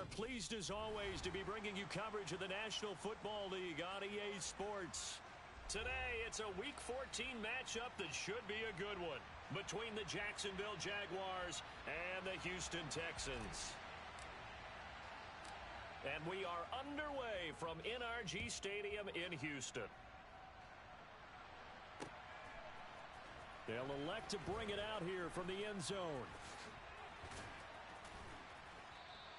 are pleased as always to be bringing you coverage of the National Football League on EA Sports. Today, it's a Week 14 matchup that should be a good one between the Jacksonville Jaguars and the Houston Texans. And we are underway from NRG Stadium in Houston. They'll elect to bring it out here from the end zone.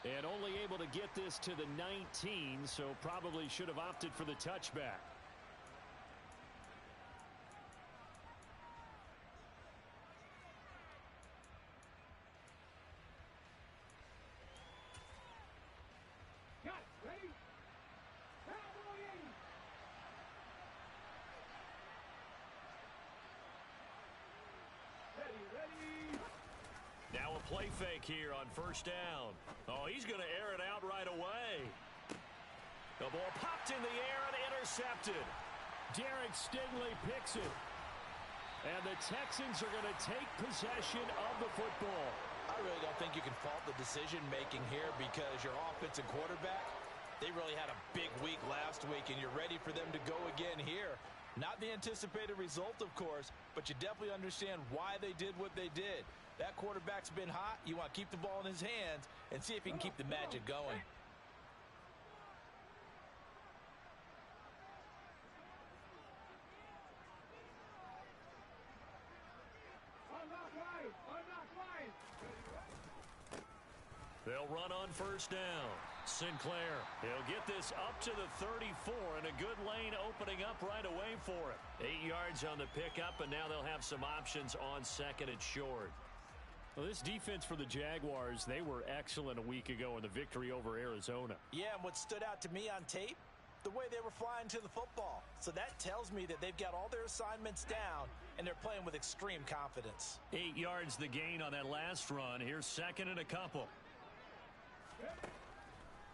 And only able to get this to the 19, so probably should have opted for the touchback. Now a play fake here on first down. Oh, he's going to air it out right away. The ball popped in the air and intercepted. Derek Stingley picks it. And the Texans are going to take possession of the football. I really don't think you can fault the decision-making here because your offensive quarterback, they really had a big week last week, and you're ready for them to go again here. Not the anticipated result, of course, but you definitely understand why they did what they did. That quarterback's been hot. You want to keep the ball in his hands and see if he can keep the magic going. They'll run on first down. Sinclair, he'll get this up to the 34, and a good lane opening up right away for him. 8 yards on the pickup, and now they'll have some options on second and short. Well, this defense for the Jaguars, they were excellent a week ago in the victory over Arizona. Yeah, and what stood out to me on tape, the way they were flying to the football. So that tells me that they've got all their assignments down, and they're playing with extreme confidence. 8 yards the gain on that last run. Here's second and a couple.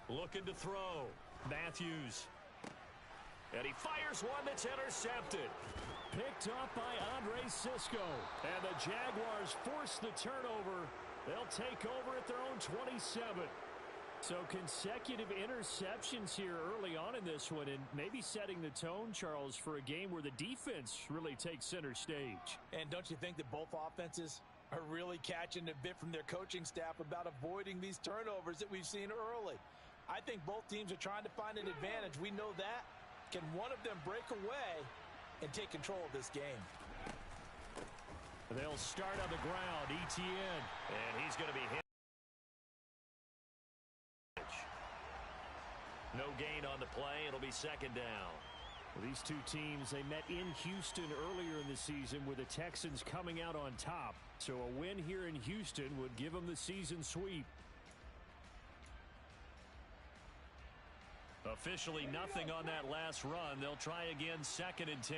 Looking to throw. Matthews. And he fires one that's intercepted. Picked up by Andre Sisco. And the Jaguars force the turnover. They'll take over at their own 27. So consecutive interceptions here early on in this one, and maybe setting the tone, Charles, for a game where the defense really takes center stage. And don't you think that both offenses are really catching a bit from their coaching staff about avoiding these turnovers that we've seen early? I think both teams are trying to find an advantage. We know that. Can one of them break away and take control of this game? They'll start on the ground. ETN. And he's going to be hit. No gain on the play. It'll be second down. Well, these two teams, they met in Houston earlier in the season with the Texans coming out on top. So a win here in Houston would give them the season sweep. Officially nothing on that last run. They'll try again second and 10.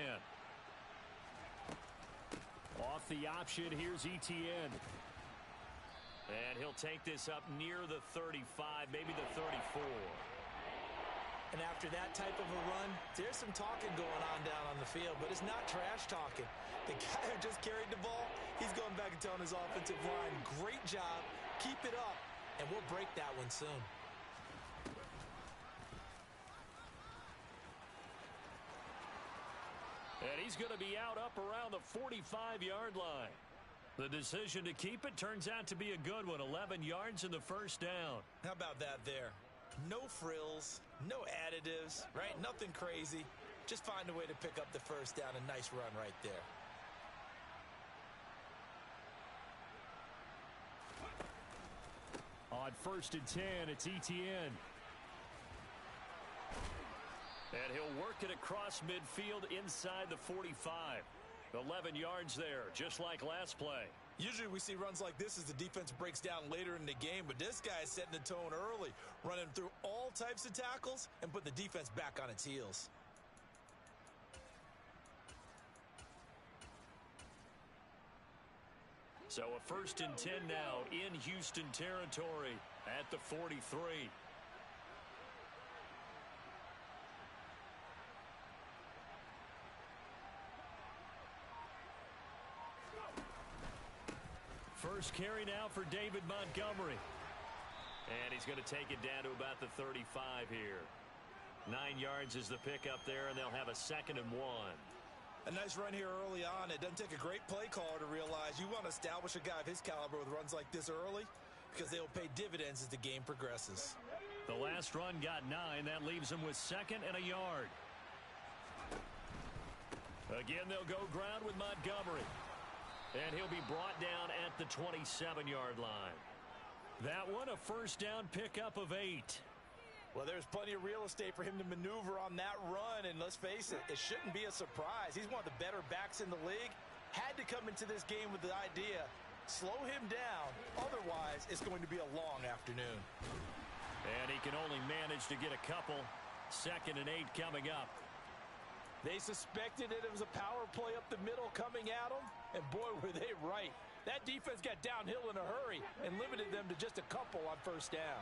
Off the option, here's ETN. And he'll take this up near the 35, maybe the 34. And after that type of a run, there's some talking going on down on the field, but it's not trash talking. The guy who just carried the ball, he's going back and telling his offensive line, great job, keep it up, and we'll break that one soon. And he's going to be out up around the 45-yard line. The decision to keep it turns out to be a good one. 11 yards in the first down. How about that there? No frills, no additives, right? Nothing crazy. Just find a way to pick up the first down. A nice run right there. On first and 10, it's ETN. And he'll work it across midfield inside the 45. 11 yards there, just like last play. Usually we see runs like this as the defense breaks down later in the game, but this guy is setting the tone early, running through all types of tackles and put the defense back on its heels. So a first and 10 now in Houston territory at the 43. First carry now for David Montgomery. And he's going to take it down to about the 35 here. 9 yards is the pickup there, and they'll have a 2nd and 1. A nice run here early on. It doesn't take a great play caller to realize you want to establish a guy of his caliber with runs like this early because they will pay dividends as the game progresses. The last run got 9. That leaves him with 2nd and a yard. Again, they'll go ground with Montgomery. And he'll be brought down at the 27-yard line. That one, a first down pickup of 8. Well, there's plenty of real estate for him to maneuver on that run, and let's face it, it shouldn't be a surprise. He's one of the better backs in the league. Had to come into this game with the idea, slow him down, otherwise it's going to be a long afternoon. And he can only manage to get a couple. 2nd and 8 coming up. They suspected it was a power play up the middle coming at them, and boy, were they right. That defense got downhill in a hurry and limited them to just a couple on first down.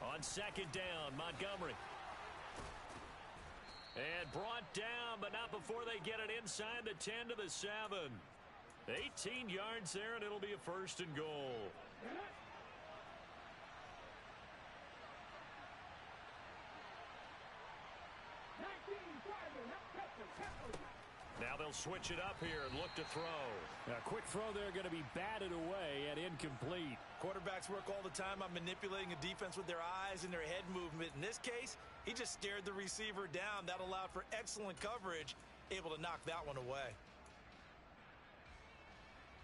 On 2nd down, Montgomery. And brought down, but not before they get it inside the 10 to the 7. 18 yards there, and it'll be a 1st and goal. Now they'll switch it up here and look to throw. A quick throw there going to be batted away and incomplete. Quarterbacks work all the time on manipulating a defense with their eyes and their head movement. In this case, he just stared the receiver down. That allowed for excellent coverage, able to knock that one away.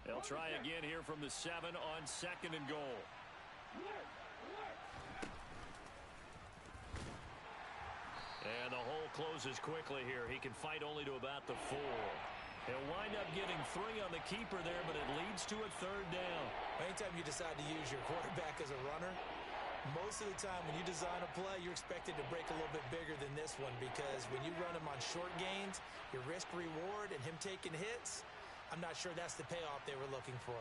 They'll try again here from the 7 on 2nd and goal. And the hole closes quickly here. He can fight only to about the 4. He'll wind up getting 3 on the keeper there, but it leads to a 3rd down. Anytime you decide to use your quarterback as a runner, most of the time when you design a play, you're expected to break a little bit bigger than this one because when you run him on short gains, your risk-reward and him taking hits, I'm not sure that's the payoff they were looking for.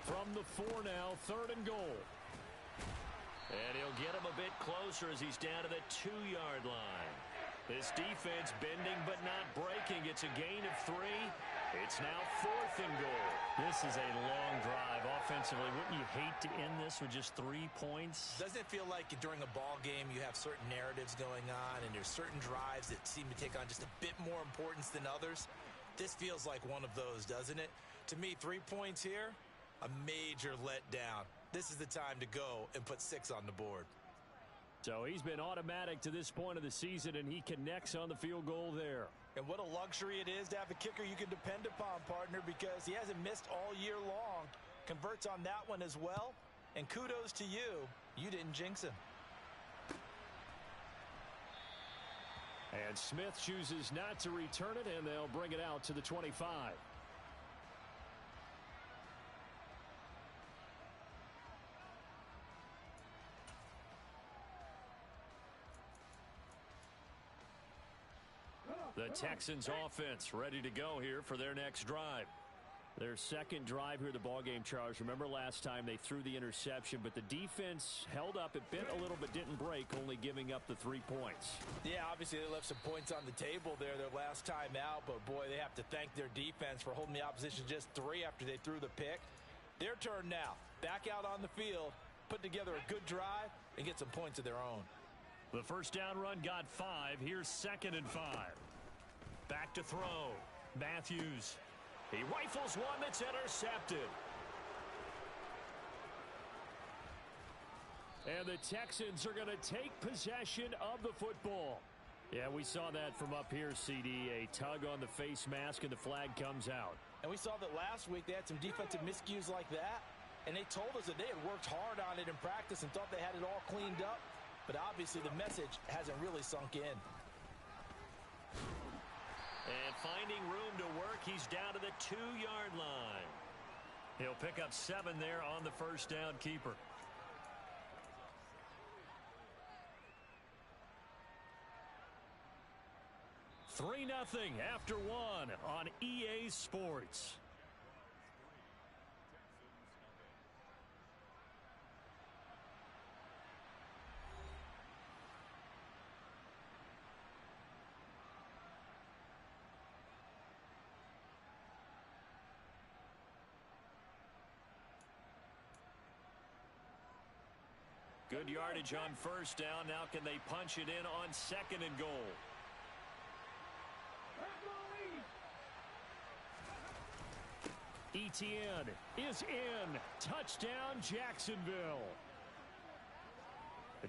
From the 4 now, 3rd and goal. And he'll get him a bit closer as he's down to the 2-yard line. This defense bending but not breaking. It's a gain of 3. It's now 4th and goal. This is a long drive offensively. Wouldn't you hate to end this with just 3 points? Doesn't it feel like during a ball game you have certain narratives going on and there's certain drives that seem to take on just a bit more importance than others? This feels like one of those, doesn't it? To me, 3 points here, a major letdown. This is the time to go and put 6 on the board. So he's been automatic to this point of the season, and he connects on the field goal there. And what a luxury it is to have a kicker you can depend upon, partner, because he hasn't missed all year long. Converts on that one as well. And kudos to you. You didn't jinx him. And Smith chooses not to return it, and they'll bring it out to the 25. The Texans offense ready to go here for their next drive. Their second drive here of the ballgame, Charles. Remember last time they threw the interception, but the defense held up. It bent a little but didn't break, only giving up the 3 points. Yeah, obviously they left some points on the table there their last time out, but boy, they have to thank their defense for holding the opposition just 3 after they threw the pick. Their turn now. Back out on the field, put together a good drive, and get some points of their own. The first down run got 5. Here's 2nd and 5. Back to throw. Matthews. He rifles one that's intercepted. And the Texans are going to take possession of the football. Yeah, we saw that from up here, CD. A tug on the face mask, and the flag comes out. And we saw that last week they had some defensive miscues like that. And they told us that they had worked hard on it in practice and thought they had it all cleaned up. But obviously the message hasn't really sunk in. And finding room to work, he's down to the 2-yard line. He'll pick up 7 there on the first down keeper. Three 0 after 1 on EA Sports. Good yardage on first down. Now can they punch it in on second and goal? Etienne is in. Touchdown, Jacksonville.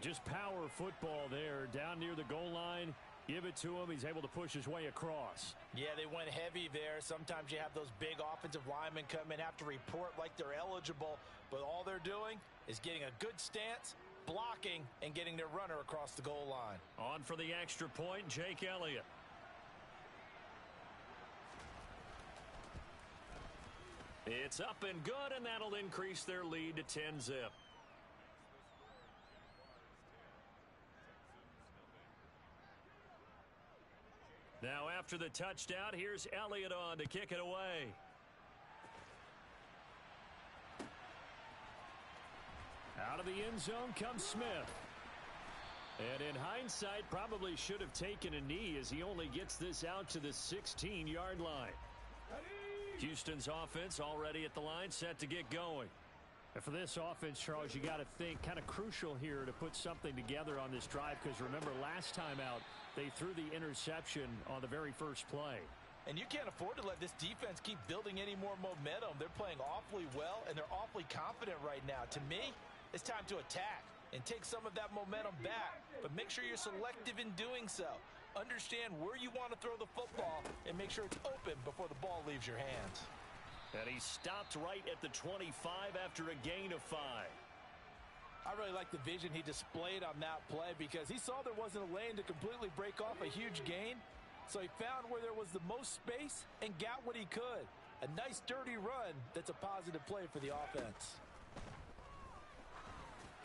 Just power football there down near the goal line. Give it to him. He's able to push his way across. Yeah, they went heavy there. Sometimes you have those big offensive linemen come in, have to report like they're eligible, but all they're doing is getting a good stance, blocking, and getting their runner across the goal line. On for the extra point, Jake Elliott. It's up and good, and that'll increase their lead to 10-zip. Now after the touchdown, here's Elliott on to kick it away. Out of the end zone comes Smith. And in hindsight, probably should have taken a knee as he only gets this out to the 16-yard line. Houston's offense already at the line, set to get going. And for this offense, Charles, you got to think kind of crucial here to put something together on this drive, because remember last time out they threw the interception on the very first play. And you can't afford to let this defense keep building any more momentum. They're playing awfully well, and they're awfully confident right now. To me, it's time to attack and take some of that momentum back, but make sure you're selective in doing so. Understand where you want to throw the football and make sure it's open before the ball leaves your hands. And he stopped right at the 25 after a gain of 5. I really like the vision he displayed on that play, because he saw there wasn't a lane to completely break off a huge gain. So he found where there was the most space and got what he could. A nice dirty run that's a positive play for the offense.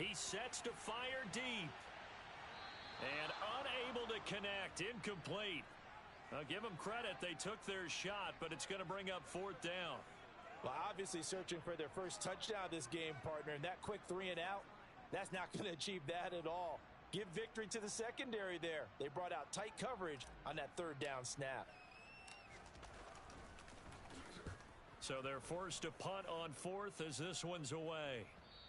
He sets to fire deep. And unable to connect. Incomplete. Now give them credit. They took their shot, but it's going to bring up 4th down. Well, obviously searching for their first touchdown this game, partner. And that quick 3 and out, that's not going to achieve that at all. Give victory to the secondary there. They brought out tight coverage on that 3rd down snap. So they're forced to punt on 4th as this one's away.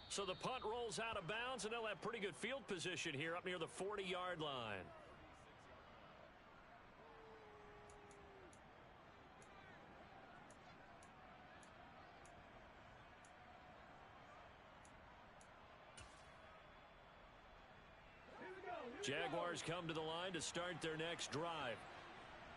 So the punt rolls out of bounds, and they'll have pretty good field position here up near the 40-yard line. Jaguars come to the line to start their next drive.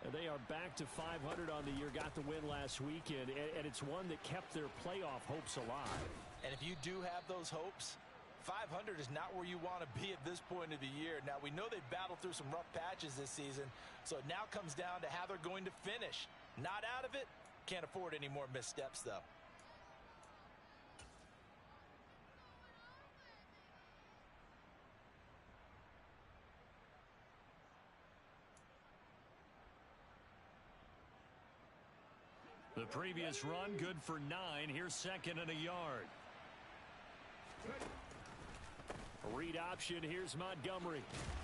And they are back to 500 on the year, got the win last weekend, and it's one that kept their playoff hopes alive. And if you do have those hopes, 500 is not where you want to be at this point of the year. Now, we know they've battled through some rough patches this season, so it now comes down to how they're going to finish. Not out of it. Can't afford any more missteps, though. The previous run good for 9. Here's 2nd and a yard. Read option. Here's Montgomery.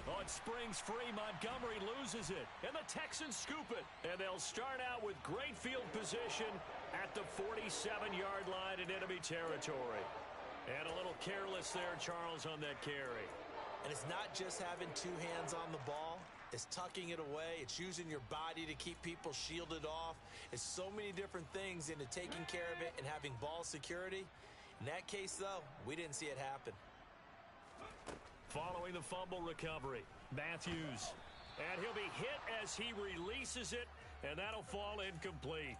Oh, it springs free. Montgomery loses it. And the Texans scoop it. And they'll start out with great field position at the 47-yard line in enemy territory. And a little careless there, Charles, on that carry. And it's not just having 2 hands on the ball. It's tucking it away. It's using your body to keep people shielded off. It's so many different things into taking care of it and having ball security. In that case, though, we didn't see it happen. Following the fumble recovery, Matthews. And he'll be hit as he releases it, and that'll fall incomplete.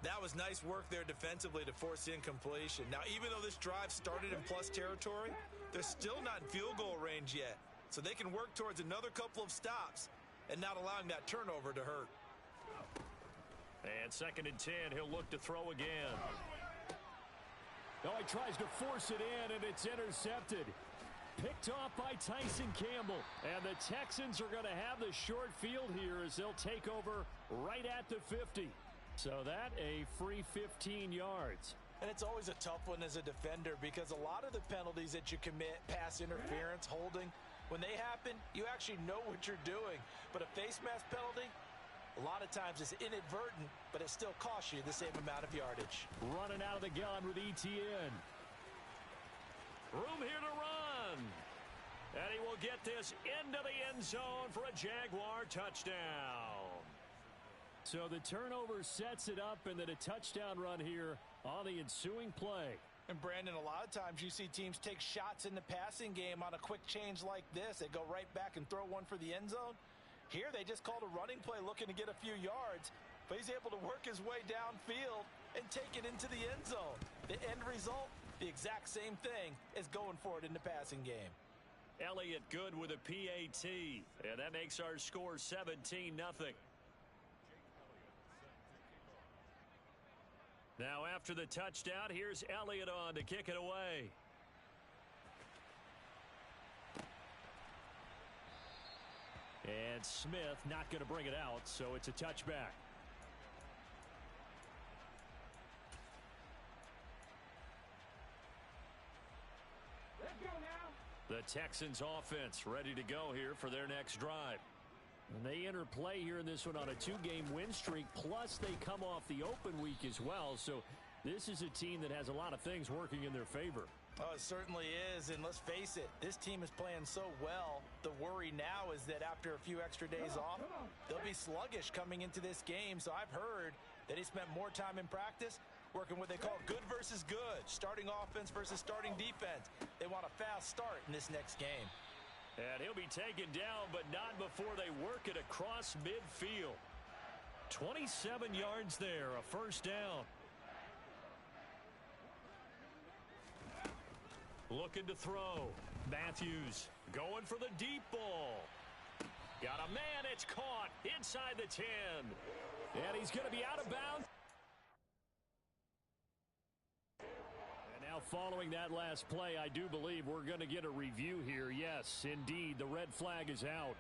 That was nice work there defensively to force incompletion. Now, even though this drive started in plus territory, they're still not in field goal range yet. So they can work towards another couple of stops and not allowing that turnover to hurt. And 2nd and 10, he'll look to throw again. Oh, he tries to force it in, and it's intercepted. Picked off by Tyson Campbell. And the Texans are going to have the short field here as they'll take over right at the 50. So that a free 15 yards. And it's always a tough one as a defender, because a lot of the penalties that you commit, pass interference, holding, when they happen, you actually know what you're doing. But a face mask penalty, a lot of times it's inadvertent, but it still costs you the same amount of yardage. Running out of the gun with Etienne. Room here to run. And he will get this into the end zone for a Jaguar touchdown. So the turnover sets it up, and then a touchdown run here on the ensuing play. And Brandon, a lot of times you see teams take shots in the passing game on a quick change like this. They go right back and throw one for the end zone. Here they just called a running play looking to get a few yards, but he's able to work his way downfield and take it into the end zone. The end result, the exact same thing as going for it in the passing game. Elliott good with a PAT, and that makes our score 17-0. Now after the touchdown, here's Elliott on to kick it away. And Smith not going to bring it out, so it's a touchback. Let's go now. The Texans offense ready to go here for their next drive. And they enter play here in this one on a 2-game win streak, plus they come off the open week as well. So this is a team that has a lot of things working in their favor. Oh, it certainly is, and let's face it, this team is playing so well. The worry now is that after a few extra days off, they'll be sluggish coming into this game. So I've heard that he spent more time in practice working what they call good versus good, starting offense versus starting defense. They want a fast start in this next game. And he'll be taken down, but not before they work it across midfield. 27 yards there, a first down. Looking to throw. Matthews going for the deep ball. Got a man, it's caught inside the 10. And he's going to be out of bounds. Following that last play, I do believe we're going to get a review here. Yes, indeed, the red flag is out.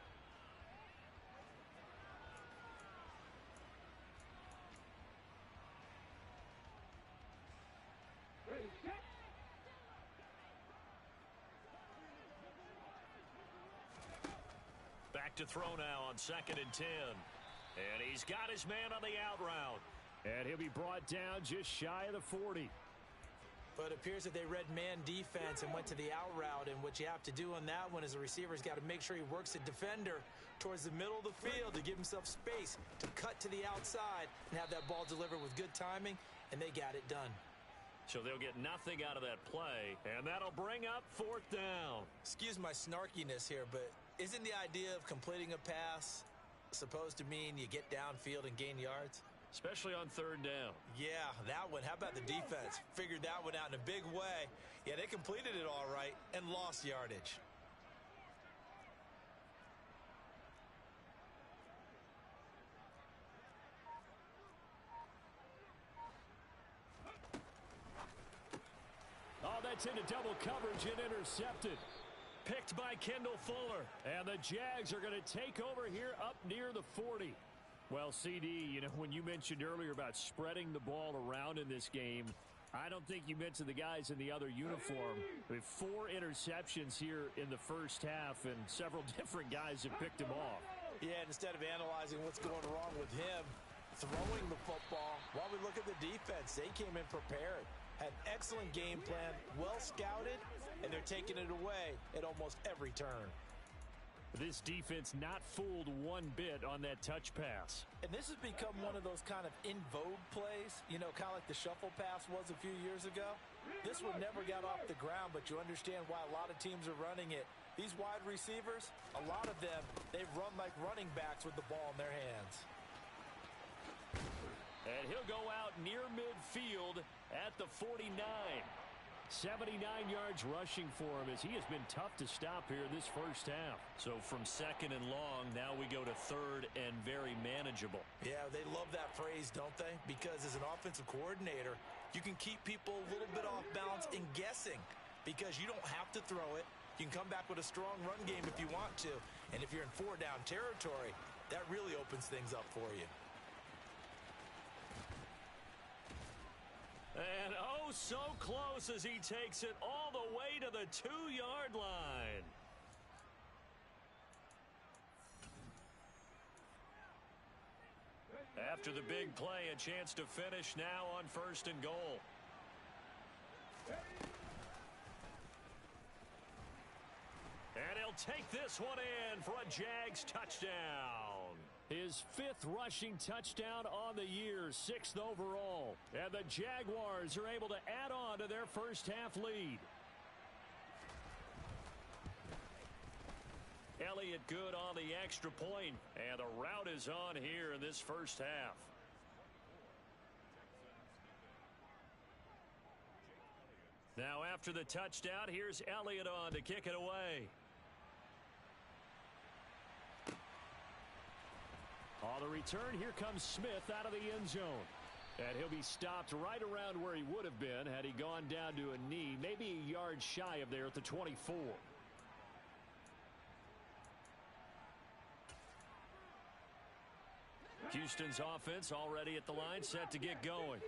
Back to throw now on 2nd and 10. And he's got his man on the out route. And he'll be brought down just shy of the 40. But it appears that they read man defense and went to the out route. And what you have to do on that one is the receiver's got to make sure he works the defender towards the middle of the field to give himself space to cut to the outside and have that ball delivered with good timing, and they got it done. So they'll get nothing out of that play, and that'll bring up 4th down. Excuse my snarkiness here, but isn't the idea of completing a pass supposed to mean you get downfield and gain yards? Especially on 3rd down. Yeah, that one. How about the defense? Figured that one out in a big way. Yeah, they completed it all right and lost yardage. Oh, that's into double coverage and intercepted. Picked by Kendall Fuller. And the Jags are going to take over here up near the 40. Well, CD, you know, when you mentioned earlier about spreading the ball around in this game, I don't think you mentioned the guys in the other uniform. With 4 interceptions here in the first half, and several different guys have picked him off. Yeah, and instead of analyzing what's going wrong with him, throwing the football, while we look at the defense, they came in prepared. Had an excellent game plan, well scouted, and they're taking it away at almost every turn. This defense not fooled one bit on that touch pass. And this has become one of those kind of in vogue plays, you know, kind of like the shuffle pass was a few years ago. This one never got off the ground, but you understand why a lot of teams are running it. These wide receivers, a lot of them, they run like running backs with the ball in their hands. And he'll go out near midfield at the 49. 79 yards rushing for him as he has been tough to stop here this first half. So from 2nd and long, now we go to 3rd and very manageable. Yeah, they love that phrase, don't they? Because as an offensive coordinator, you can keep people a little bit off balance and guessing because you don't have to throw it. You can come back with a strong run game if you want to. And if you're in 4-down territory, that really opens things up for you. And oh, so close as he takes it all the way to the 2-yard line. After the big play, a chance to finish now on 1st and goal. And he'll take this one in for a Jags touchdown. His 5th rushing touchdown on the year, 6th overall. And the Jaguars are able to add on to their first half lead. Elliott good on the extra point, and the route is on here in this first half. Now after the touchdown, here's Elliott on to kick it away. On the return, here comes Smith out of the end zone. And he'll be stopped right around where he would have been had he gone down to a knee, maybe a yard shy of there at the 24. Houston's offense already at the line, set to get going.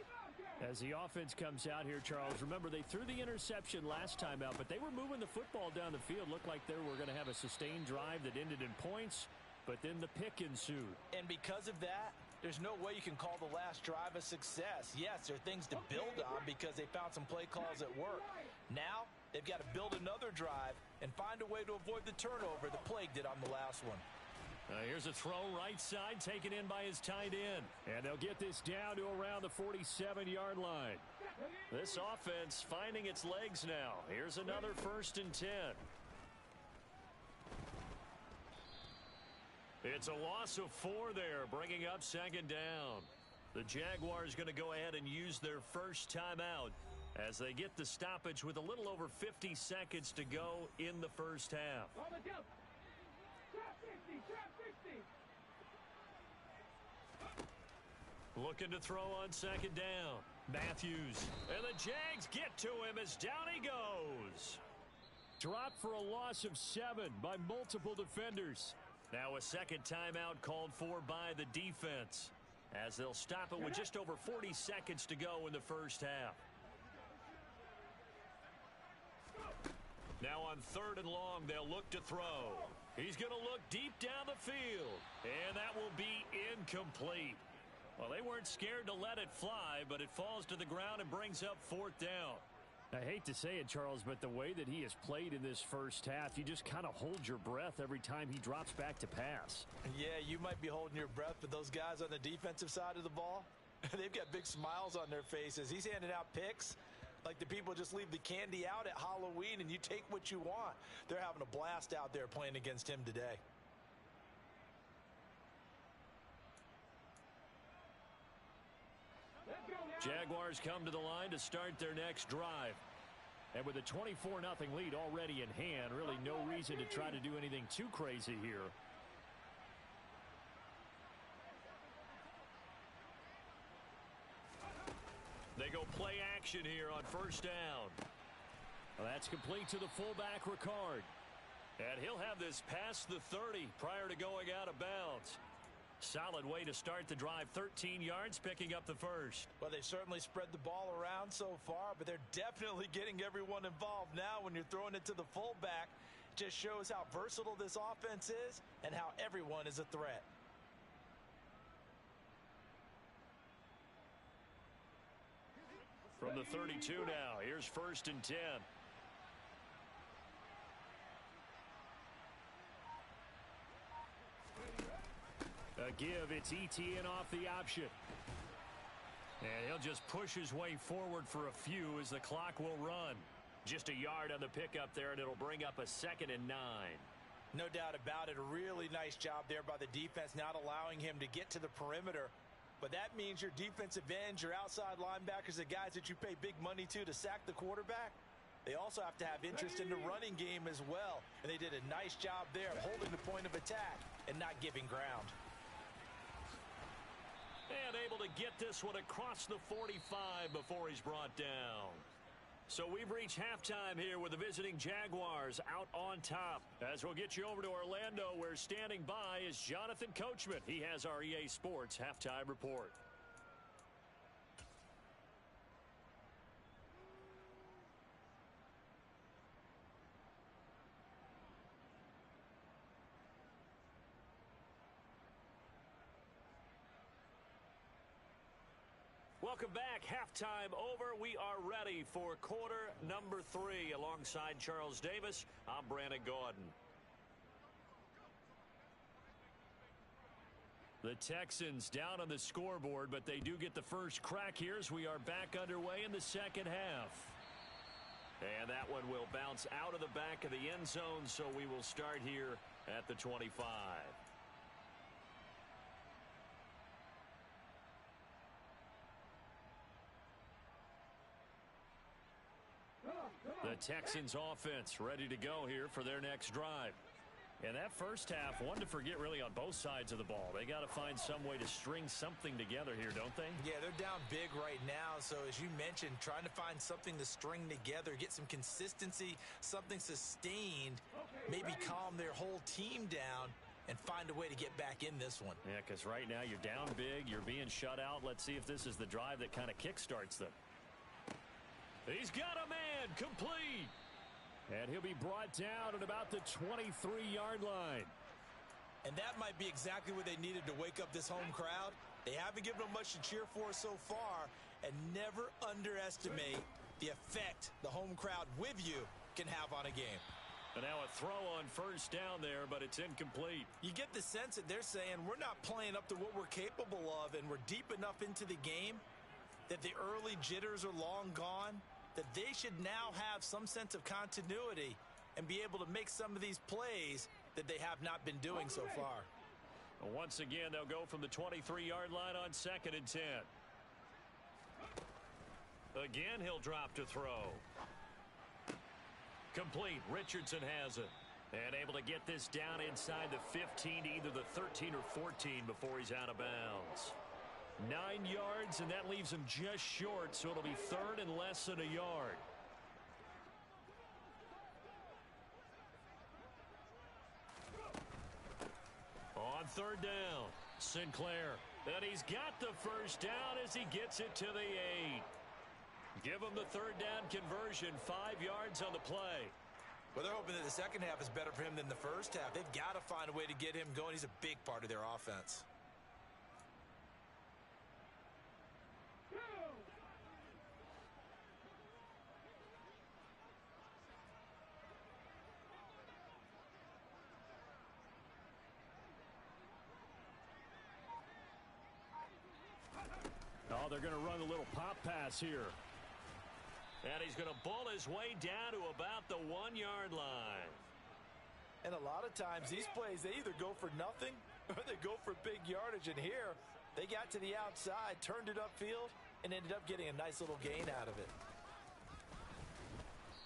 As the offense comes out here, Charles, remember they threw the interception last time out, but they were moving the football down the field. Looked like they were going to have a sustained drive that ended in points, but then the pick ensued. And because of that, there's no way you can call the last drive a success. Yes, there are things to build on because they found some play calls at work. Now, they've got to build another drive and find a way to avoid the turnover the Plague did on the last one. Here's a throw right side taken in by his tight end. And they'll get this down to around the 47-yard line. This offense finding its legs now. Here's another 1st and 10. It's a loss of 4 there, bringing up 2nd down. The Jaguars going to go ahead and use their first timeout as they get the stoppage with a little over 50 seconds to go in the first half. Looking to throw on 2nd down. Matthews. And the Jags get to him as down he goes. Dropped for a loss of 7 by multiple defenders. Now a 2nd timeout called for by the defense, as they'll stop it with just over 40 seconds to go in the first half. Now on 3rd and long, they'll look to throw. He's going to look deep down the field, and that will be incomplete. Well, they weren't scared to let it fly, but it falls to the ground and brings up 4th down. I hate to say it, Charles, but the way that he has played in this first half, you just kind of hold your breath every time he drops back to pass. Yeah, you might be holding your breath, but those guys on the defensive side of the ball, they've got big smiles on their faces. He's handing out picks like the people just leave the candy out at Halloween and you take what you want. They're having a blast out there playing against him today. Jaguars come to the line to start their next drive. And with a 24-0 lead already in hand, really no reason to try to do anything too crazy here. They go play action here on 1st down. Well, that's complete to the fullback, Ricard. And he'll have this past the 30 prior to going out of bounds. Solid way to start the drive. 13 yards, picking up the 1st. Well, they've certainly spread the ball around so far, but they're definitely getting everyone involved now when you're throwing it to the fullback. It just shows how versatile this offense is and how everyone is a threat. From the 32 now, here's 1st and 10. A give, it's ETN off the option. And he'll just push his way forward for a few as the clock will run. Just a yard on the pickup there, and it'll bring up a 2nd and 9. No doubt about it. A really nice job there by the defense, not allowing him to get to the perimeter. But that means your defensive ends, your outside linebackers, the guys that you pay big money to sack the quarterback, they also have to have interest in the running game as well. And they did a nice job there of holding the point of attack and not giving ground. And able to get this one across the 45 before he's brought down. So we've reached halftime here with the visiting Jaguars out on top. As we'll get you over to Orlando, where standing by is Jonathan Coachman. He has our EA Sports halftime report. Welcome back. Halftime over. We are ready for quarter number 3. Alongside Charles Davis, I'm Brandon Gaudin. The Texans down on the scoreboard, but they do get the first crack here as we are back underway in the second half. And that one will bounce out of the back of the end zone, so we will start here at the 25. The Texans offense ready to go here for their next drive. And that first half, one to forget really on both sides of the ball. They got to find some way to string something together here, don't they? Yeah, they're down big right now. So as you mentioned, trying to find something to string together, get some consistency, something sustained, maybe calm their whole team down and find a way to get back in this one. Yeah, because right now you're down big, you're being shut out. Let's see if this is the drive that kind of kickstarts them. He's got a man, complete. And he'll be brought down at about the 23-yard line. And that might be exactly what they needed to wake up this home crowd. They haven't given them much to cheer for so far. And never underestimate the effect the home crowd with you can have on a game. And now a throw on first down there, but it's incomplete. You get the sense that they're saying we're not playing up to what we're capable of, and we're deep enough into the game that the early jitters are long gone, that they should now have some sense of continuity and be able to make some of these plays that they have not been doing so far. Once again, they'll go from the 23-yard line on 2nd and 10. Again, he'll drop to throw. Complete. Richardson has it. And able to get this down inside the 15 to either the 13 or 14 before he's out of bounds. 9 yards, and that leaves him just short, so it'll be 3rd and less than a yard. On 3rd down, Sinclair. And he's got the first down as he gets it to the 8. Give him the 3rd down conversion, 5 yards on the play. Well, they're hoping that the second half is better for him than the first half. They've got to find a way to get him going. He's a big part of their offense. Oh, they're going to run a little pop pass here. And he's going to bull his way down to about the 1-yard line. And a lot of times these plays, they either go for nothing or they go for big yardage. And here, they got to the outside, turned it upfield, and ended up getting a nice little gain out of it.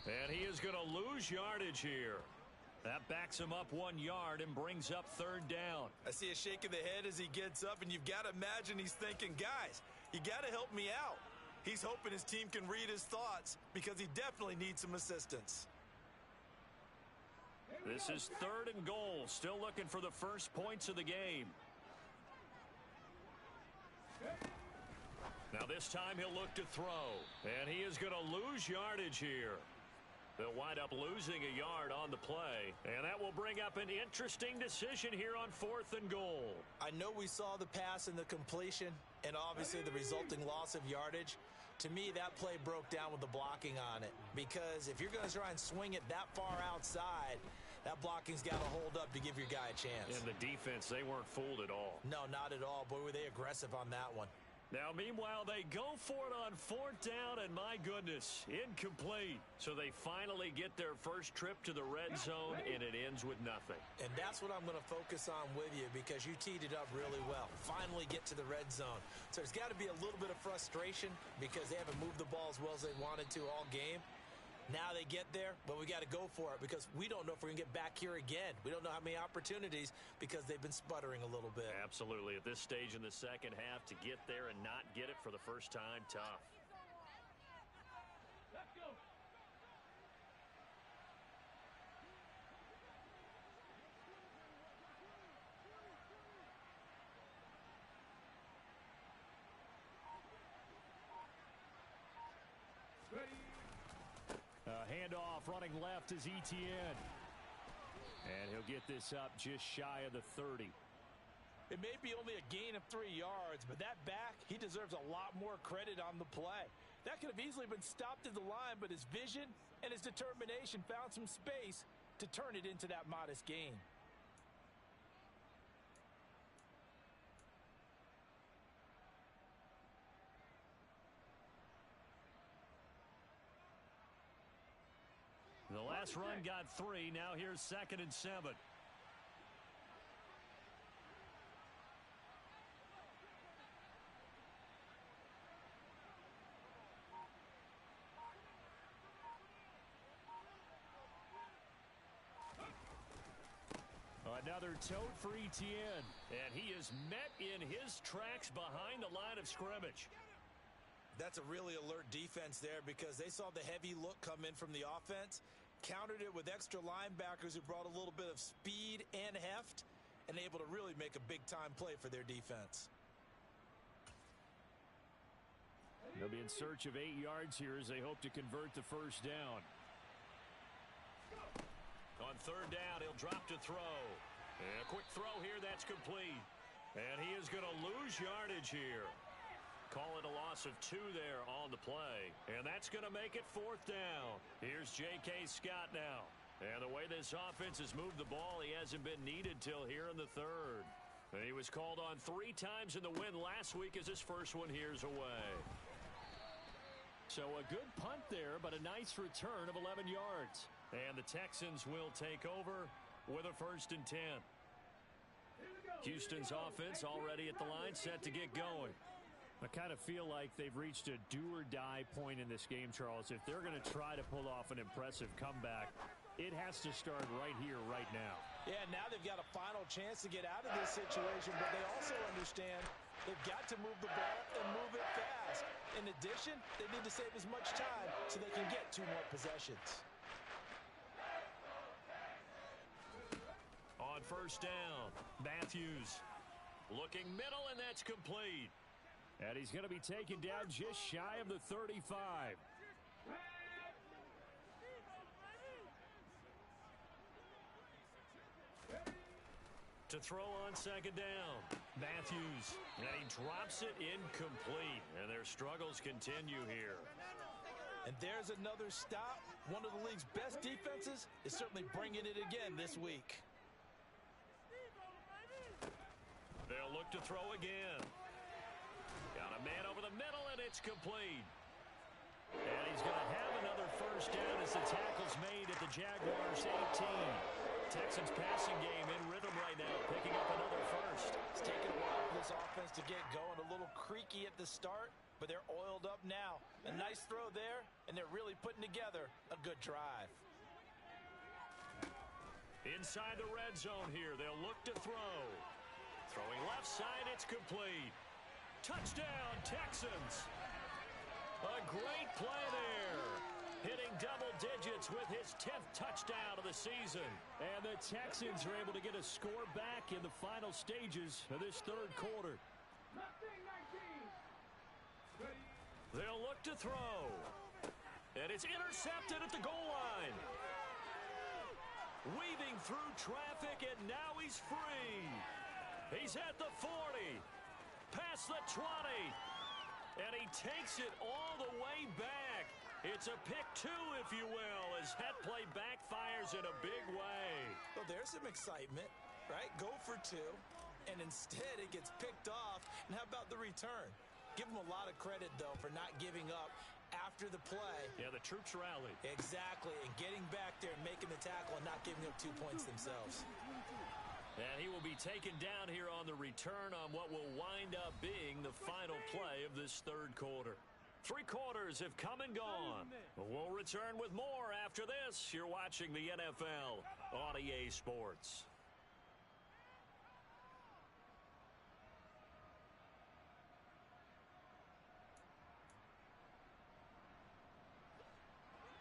And he is going to lose yardage here. That backs him up 1 yard and brings up 3rd down. I see a shake of the head as he gets up, and you've got to imagine he's thinking, guys, you got to help me out. He's hoping his team can read his thoughts because he definitely needs some assistance. This is 3rd and goal. Still looking for the first points of the game. Now this time he'll look to throw. And he is going to lose yardage here. They'll wind up losing a yard on the play. And that will bring up an interesting decision here on 4th and goal. I know we saw the pass and the completion and obviously the resulting loss of yardage. To me, that play broke down with the blocking on it. Because if you're going to try and swing it that far outside, that blocking's got to hold up to give your guy a chance. And the defense, they weren't fooled at all. No, not at all. Boy, were they aggressive on that one. Now, meanwhile, they go for it on 4th down, and my goodness, incomplete. So they finally get their first trip to the red zone, and it ends with nothing. And that's what I'm going to focus on with you because you teed it up really well. Finally get to the red zone. So there's got to be a little bit of frustration because they haven't moved the ball as well as they wanted to all game. Now they get there, but we got to go for it because we don't know if we're going to get back here again. We don't know how many opportunities because they've been sputtering a little bit. Absolutely. At this stage in the second half, to get there and not get it for the first time, tough. Let's go. Ready. Handoff running left is Etienne. And he'll get this up just shy of the 30. It may be only a gain of 3 yards, but that back, he deserves a lot more credit on the play. That could have easily been stopped at the line, but his vision and his determination found some space to turn it into that modest gain. The last run got 3. Now here's 2nd and 7. Another tote for Etienne. And he is met in his tracks behind the line of scrimmage. That's a really alert defense there because they saw the heavy look come in from the offense, countered it with extra linebackers who brought a little bit of speed and heft, and able to really make a big-time play for their defense. They'll be in search of 8 yards here as they hope to convert the first down. On 3rd down, he'll drop to throw. And a quick throw here, that's complete. And he is going to lose yardage here. Call it a loss of 2 there on the play. And that's going to make it 4th down. Here's J.K. Scott now. And the way this offense has moved the ball, he hasn't been needed till here in the 3rd. And he was called on 3 times in the win last week as his first one here's away. So a good punt there, but a nice return of 11 yards. And the Texans will take over with a 1st and 10. Houston's offense already at the line, set to get going. I kind of feel like they've reached a do-or-die point in this game, Charles. If they're going to try to pull off an impressive comeback, it has to start right here, right now. Yeah, now they've got a final chance to get out of this situation, but they also understand they've got to move the ball and move it fast. In addition, they need to save as much time so they can get 2 more possessions. On 1st down, Matthews looking middle, and that's complete. And he's going to be taken down just shy of the 35. To throw on 2nd down, Matthews, and he drops it incomplete. And their struggles continue here. And there's another stop. One of the league's best defenses is certainly bringing it again this week. They'll look to throw again. Got a man over the middle, and it's complete. And he's going to have another 1st down as the tackle's made at the Jaguars' 18. Texans passing game in rhythm right now, picking up another 1st. It's taken a while for this offense to get going. A little creaky at the start, but they're oiled up now. A nice throw there, and they're really putting together a good drive. Inside the red zone here, they'll look to throw. Throwing left side, it's complete. Touchdown, Texans. A great play there. Hitting double digits with his 10th touchdown of the season. And the Texans are able to get a score back in the final stages of this 3rd quarter. They'll look to throw. And it's intercepted at the goal line. Weaving through traffic, and now he's free. He's at the 40, past the 20, and he takes it all the way back. It's a pick 2, if you will, as that play backfires in a big way. Well, there's some excitement, right? Go for 2, and instead it gets picked off. And how about the return? Give him a lot of credit, though, for not giving up after the play. Yeah, the troops rallied. Exactly, and getting back there and making the tackle and not giving up 2 points themselves. And he will be taken down here on the return on what will wind up being the final play of this 3rd quarter. 3 quarters have come and gone. We'll return with more after this. You're watching the NFL on EA Sports.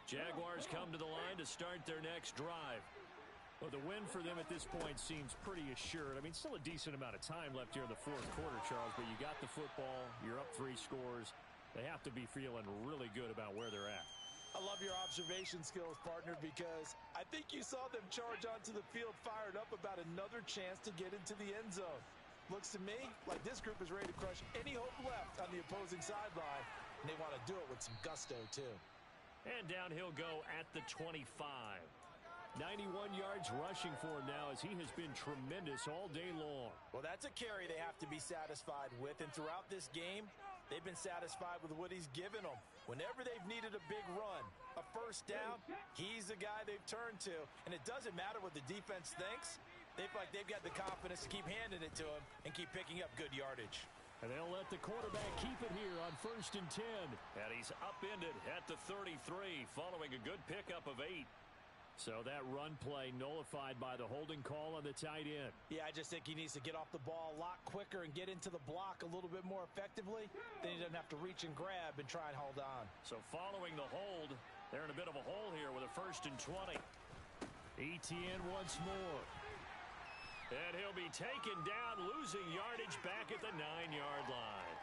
Jaguars come to the line to start their next drive. Well, the win for them at this point seems pretty assured. I mean, still a decent amount of time left here in the 4th quarter, Charles, but you got the football, you're up 3 scores. They have to be feeling really good about where they're at. I love your observation skills, partner, because I think you saw them charge onto the field fired up about another chance to get into the end zone. Looks to me like this group is ready to crush any hope left on the opposing sideline, and they want to do it with some gusto, too. And down he'll go at the 25. 91 yards rushing for him now as he has been tremendous all day long. Well, that's a carry they have to be satisfied with, and throughout this game, they've been satisfied with what he's given them. Whenever they've needed a big run, a first down, he's the guy they've turned to. And it doesn't matter what the defense thinks. They feel like they've got the confidence to keep handing it to him and keep picking up good yardage. And they'll let the quarterback keep it here on 1st and 10. And he's upended at the 33 following a good pickup of 8. So that run play nullified by the holding call on the tight end. Yeah, I just think he needs to get off the ball a lot quicker and get into the block a little bit more effectively. Then he doesn't have to reach and grab and try and hold on. So following the hold, they're in a bit of a hole here with a 1st and 20. ETN once more. And he'll be taken down, losing yardage back at the 9-yard line.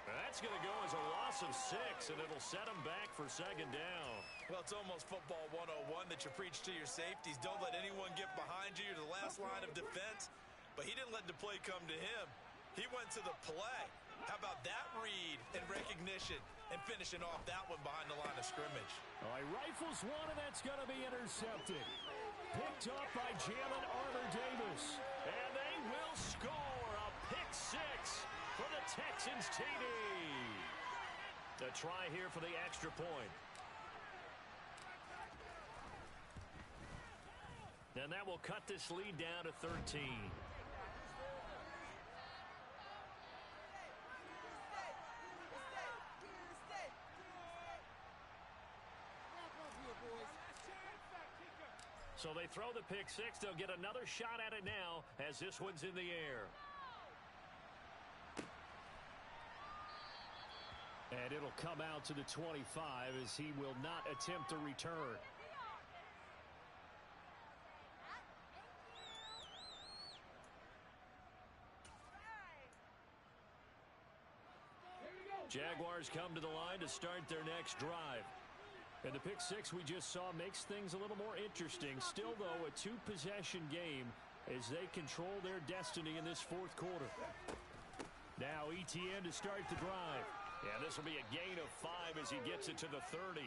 That's going to go as a loss of 6, and it'll set him back for 2nd down. Well, it's almost football 101 that you preach to your safeties. Don't let anyone get behind you. You're the last line of defense. But he didn't let the play come to him. He went to the play. How about that read and recognition and finishing off that one behind the line of scrimmage? All right, rifles one, and that's going to be intercepted. Picked up by Jalen Armour-Davis. And they will score a pick 6 for the Texans TD. The try here for the extra point. And that will cut this lead down to 13. So they throw the pick 6. They'll get another shot at it now as this one's in the air. And it'll come out to the 25 as he will not attempt a return. Jaguars come to the line to start their next drive. And the pick 6 we just saw makes things a little more interesting. Still, though, a 2-possession game as they control their destiny in this 4th quarter. Now ETN to start the drive. Yeah, this will be a gain of 5 as he gets it to the 30.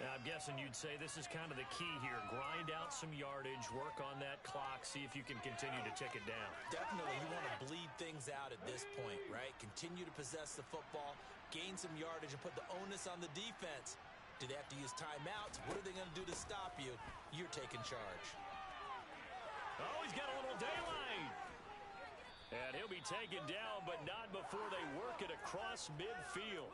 Now, I'm guessing you'd say this is kind of the key here. Grind out some yardage, work on that clock, see if you can continue to tick it down. Definitely, you want to bleed things out at this point, right? Continue to possess the football, gain some yardage, and put the onus on the defense. Do they have to use timeouts? What are they going to do to stop you? You're taking charge. Oh, he's got a little daylight. And he'll be taken down, but not before they work it across midfield.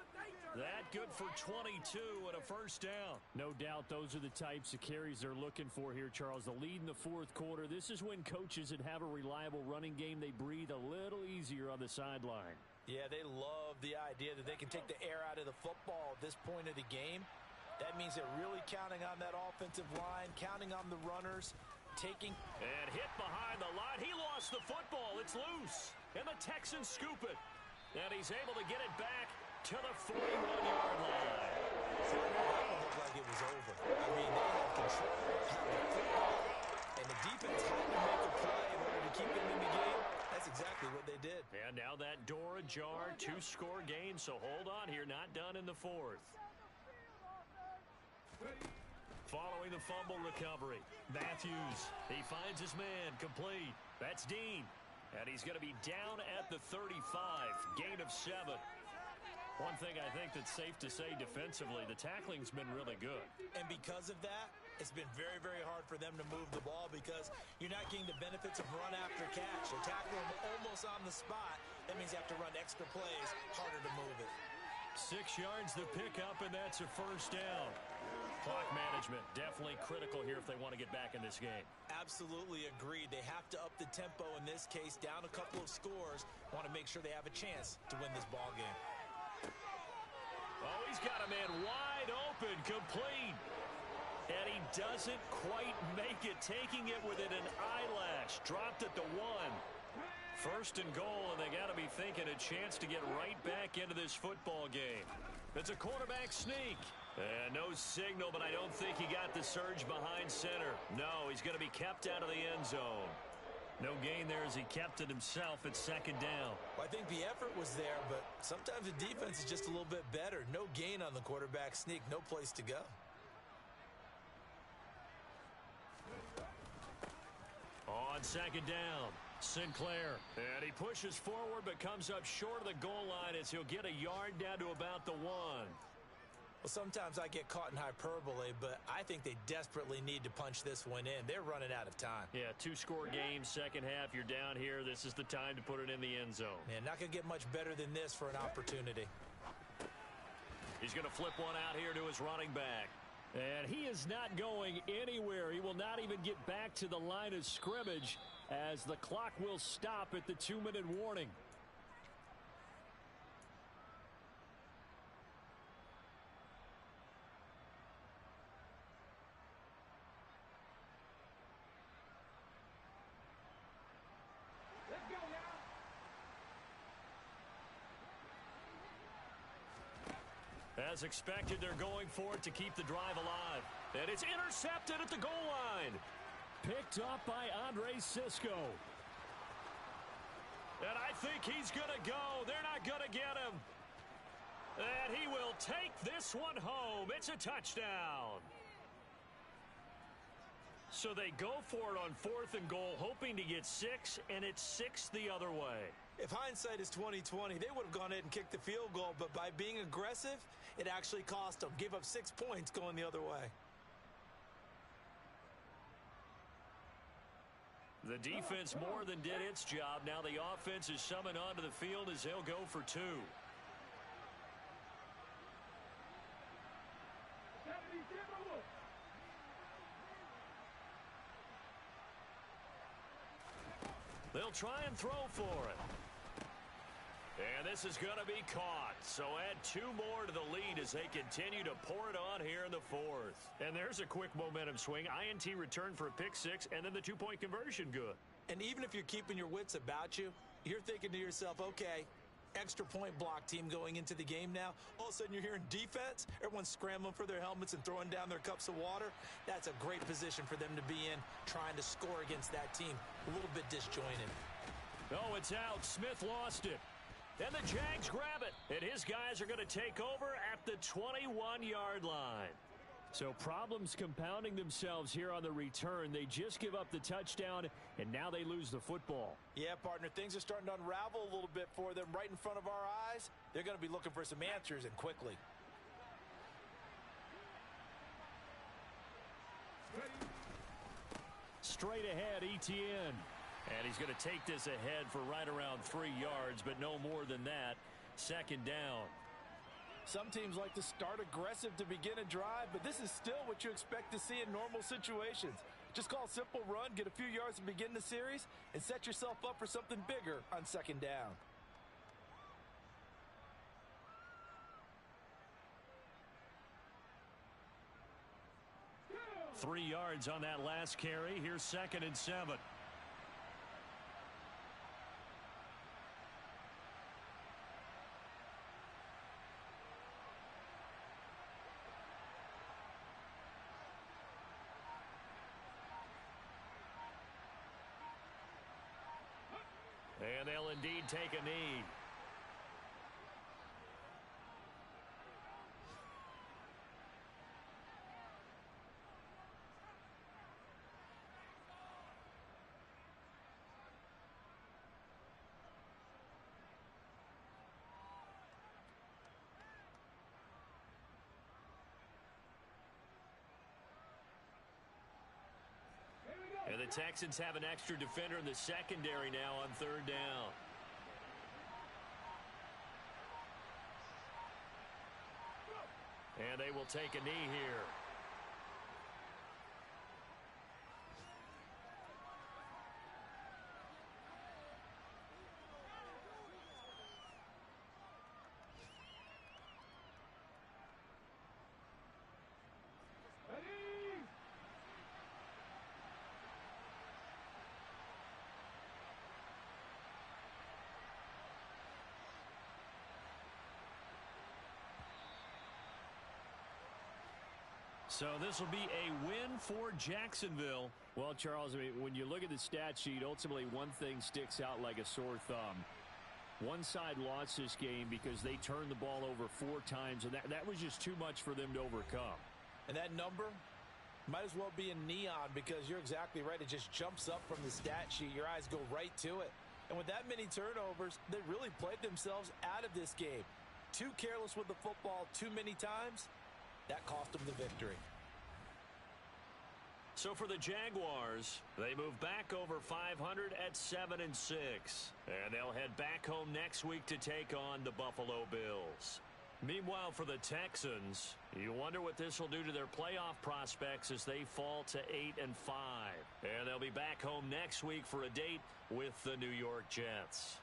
That good for 22 and a first down. No doubt those are the types of carries they're looking for here, Charles. The lead in the 4th quarter. This is when coaches that have a reliable running game, they breathe a little easier on the sideline. Yeah, they love the idea that they can take the air out of the football at this point of the game. That means they're really counting on that offensive line, counting on the runners, taking. And hit behind the line. He lost the football. It's loose. And the Texans scoop it. And he's able to get it back to the 41-yard line. So that one looked like it was over. I mean, they had control of the football, and the defense had to make a play in order to keep them in the game. That's exactly what they did. And now that door ajar, 2-score game, so hold on here. Not done in the 4th. Following the fumble recovery, Matthews, he finds his man, complete. That's Dean, and he's going to be down at the 35, gain of 7. One thing I think that's safe to say defensively, the tackling's been really good. And because of that, it's been very, very hard for them to move the ball because you're not getting the benefits of run after catch. You're tackling them almost on the spot. That means you have to run extra plays, harder to move it. 6 yards to pick up, and that's a first down. Clock management, definitely critical here if they want to get back in this game. Absolutely agreed. They have to up the tempo in this case, down a couple of scores. Want to make sure they have a chance to win this ball game. Oh, he's got a man wide open, complete. And he doesn't quite make it, taking it within an eyelash. Dropped at the 1. First and goal, and they got to be thinking a chance to get right back into this football game. It's a quarterback sneak. And no signal, but I don't think he got the surge behind center. No, he's going to be kept out of the end zone. No gain there as he kept it himself at second down. Well, I think the effort was there, but sometimes the defense is just a little bit better. No gain on the quarterback sneak, no place to go. On second down, Sinclair. And he pushes forward but comes up short of the goal line as he'll get a yard down to about the 1. Well, sometimes I get caught in hyperbole, but I think they desperately need to punch this one in. They're running out of time. Yeah, 2-score game, second half. You're down here. This is the time to put it in the end zone. Man, not going to get much better than this for an opportunity. He's going to flip one out here to his running back. And he is not going anywhere. He will not even get back to the line of scrimmage as the clock will stop at the 2-minute warning. Let's go now. As expected, they're going for it to keep the drive alive. And it's intercepted at the goal line. Picked up by Andre Sisco. And I think he's going to go. They're not going to get him. And he will take this one home. It's a touchdown. So they go for it on 4th and goal, hoping to get 6, and it's 6 the other way. If hindsight is 20/20, they would have gone ahead and kicked the field goal, but by being aggressive, it actually cost them. Give up 6 points going the other way. The defense more than did its job. Now the offense is summoned onto the field as they'll go for 2. They'll try and throw for it. And this is going to be caught. So add 2 more to the lead as they continue to pour it on here in the 4th. And there's a quick momentum swing. INT return for a pick 6, and then the 2-point conversion good. And even if you're keeping your wits about you, you're thinking to yourself, okay, extra point block team going into the game now. All of a sudden you're hearing defense. Everyone's scrambling for their helmets and throwing down their cups of water. That's a great position for them to be in, trying to score against that team. A little bit disjointed. Oh, it's out. Smith lost it. And the Jags grab it. And his guys are going to take over at the 21-yard line. So problems compounding themselves here on the return. They just give up the touchdown, and now they lose the football. Yeah, partner, things are starting to unravel a little bit for them right in front of our eyes. They're going to be looking for some answers, and quickly. Straight ahead, Etienne. And he's going to take this ahead for right around 3 yards, but no more than that. Second down. Some teams like to start aggressive to begin a drive, but this is still what you expect to see in normal situations. Just call a simple run, get a few yards to begin the series, and set yourself up for something bigger on second down. Yeah. 3 yards on that last carry. Here's 2nd and 7. And they'll indeed take a knee. And the Texans have an extra defender in the secondary now on 3rd down. And they will take a knee here. So this will be a win for Jacksonville. Well, Charles, I mean, when you look at the stat sheet, ultimately one thing sticks out like a sore thumb. One side lost this game because they turned the ball over 4 times, and that was just too much for them to overcome. And that number might as well be in neon because you're exactly right. It just jumps up from the stat sheet. Your eyes go right to it. And with that many turnovers, they really played themselves out of this game. Too careless with the football too many times. That cost them the victory. So for the Jaguars, they move back over 500 at 7-6. And they'll head back home next week to take on the Buffalo Bills. Meanwhile, for the Texans, you wonder what this will do to their playoff prospects as they fall to 8-5. And they'll be back home next week for a date with the New York Jets.